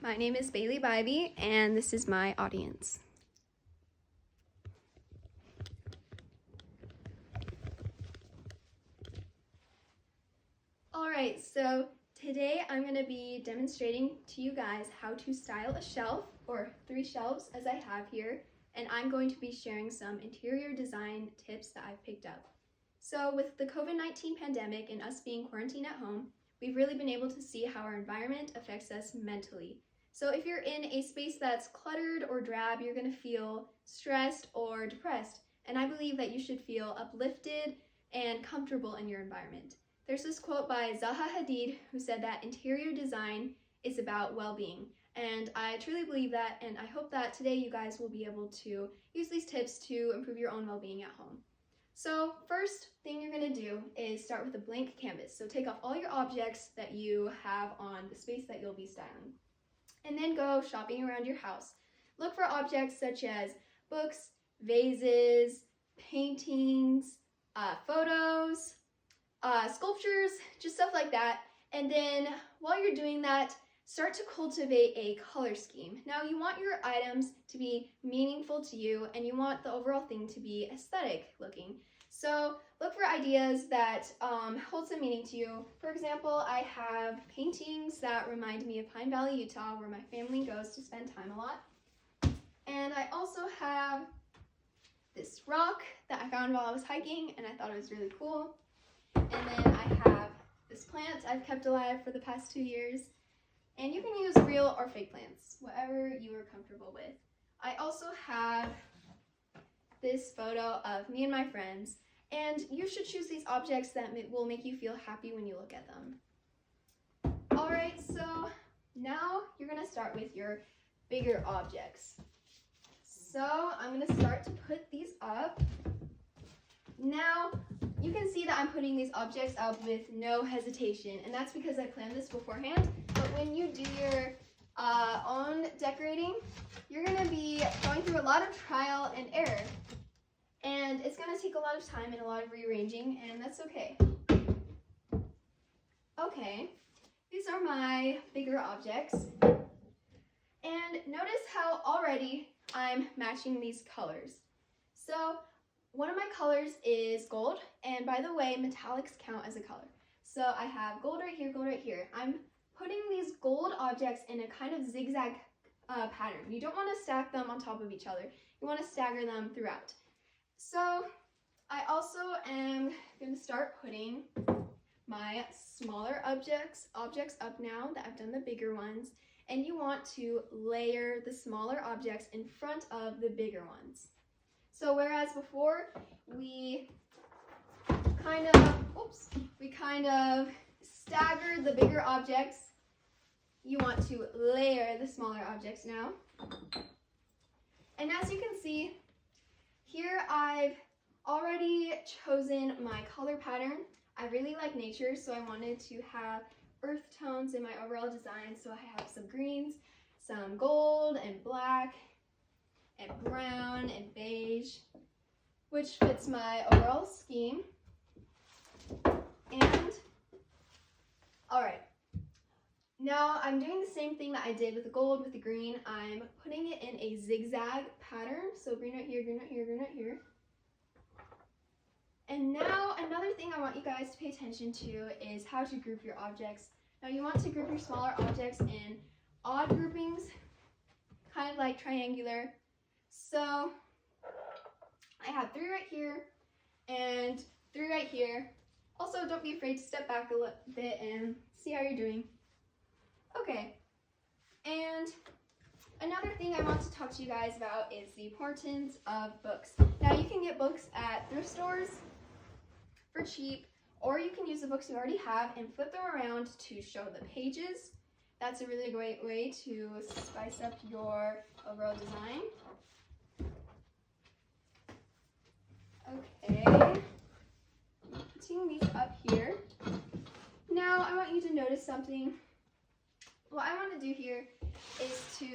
My name is Bailey Bybee, and this is my audience. Alright, so today I'm going to be demonstrating to you guys how to style a shelf, or 3 shelves as I have here, and I'm going to be sharing some interior design tips that I've picked up. So with the COVID-19 pandemic and us being quarantined at home, we've really been able to see how our environment affects us mentally. So if you're in a space that's cluttered or drab, you're going to feel stressed or depressed. And I believe that you should feel uplifted and comfortable in your environment. There's this quote by Zaha Hadid who said that interior design is about well-being. And I truly believe that, and I hope that today you guys will be able to use these tips to improve your own well-being at home. So first thing you're going to do is start with a blank canvas. So take off all your objects that you have on the space that you'll be styling. And then go shopping around your house. Look for objects such as books, vases, paintings, photos, sculptures, just stuff like that. And then while you're doing that, start to cultivate a color scheme. Now you want your items to be meaningful to you and you want the overall thing to be aesthetic looking. So look for ideas that hold some meaning to you. For example, I have paintings that remind me of Pine Valley, Utah, where my family goes to spend time a lot. And I also have this rock that I found while I was hiking and I thought it was really cool. And then I have this plant I've kept alive for the past 2 years. And you can use real or fake plants, whatever you are comfortable with. I also have this photo of me and my friends, and you should choose these objects that will make you feel happy when you look at them. Alright, so now you're going to start with your bigger objects. So I'm going to start to put these up. Now, you can see that I'm putting these objects up with no hesitation, and that's because I planned this beforehand. But when you do your own decorating, you're going to be going through a lot of trial and error. And it's going to take a lot of time and a lot of rearranging, and that's okay. Okay, these are my bigger objects. And notice how already I'm matching these colors. So one of my colors is gold, and by the way, metallics count as a color. So I have gold right here, gold right here. I'm putting these gold objects in a kind of zigzag pattern. You don't want to stack them on top of each other. You want to stagger them throughout. So I also am going to start putting my smaller objects up now that I've done the bigger ones. And you want to layer the smaller objects in front of the bigger ones. So whereas before we kind of staggered the bigger objects, you want to layer the smaller objects now. And as you can see, here I've already chosen my color pattern. I really like nature, so I wanted to have earth tones in my overall design. So I have some greens, some gold and black, and brown and beige, which fits my overall scheme. And alright, now I'm doing the same thing that I did with the gold with the green. I'm putting it in a zigzag pattern, so green right here, green right here, green right here. And now another thing I want you guys to pay attention to is how to group your objects. Now you want to group your smaller objects in odd groupings, kind of like triangular. So I have 3 right here and 3 right here. Also, don't be afraid to step back a little bit and see how you're doing. Okay, and another thing I want to talk to you guys about is the importance of books. Now you can get books at thrift stores for cheap, or you can use the books you already have and flip them around to show the pages. That's a really great way to spice up your overall design. Okay, putting these up here. Now I want you to notice something. What I want to do here is to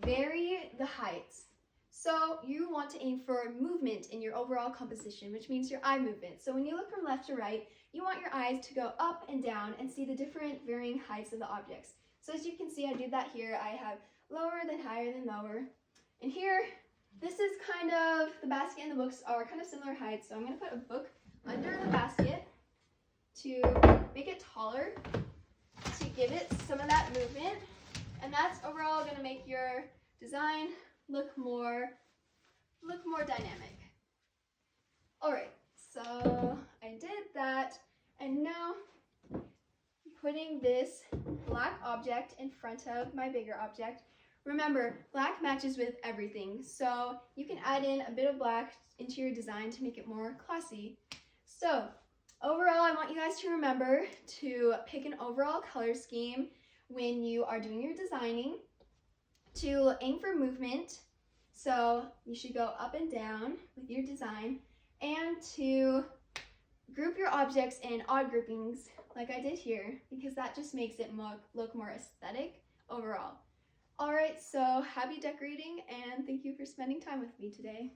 vary the heights. So you want to aim for movement in your overall composition, which means your eye movement. So when you look from left to right, you want your eyes to go up and down and see the different varying heights of the objects. So as you can see, I did that here. I have lower, then higher, then lower. And here, this is kind of, the basket and the books are kind of similar heights. So I'm going to put a book under the basket to make it taller, to give it some of that movement. And that's overall going to make your design look more dynamic. All right, so I did that, and now putting this black object in front of my bigger object. Remember, black matches with everything, so you can add in a bit of black into your design to make it more classy. So overall, I want you guys to remember to pick an overall color scheme when you are doing your designing, to aim for movement, so you should go up and down with your design, and to group your objects in odd groupings like I did here, because that just makes it look more aesthetic overall. All right, so happy decorating, and thank you for spending time with me today.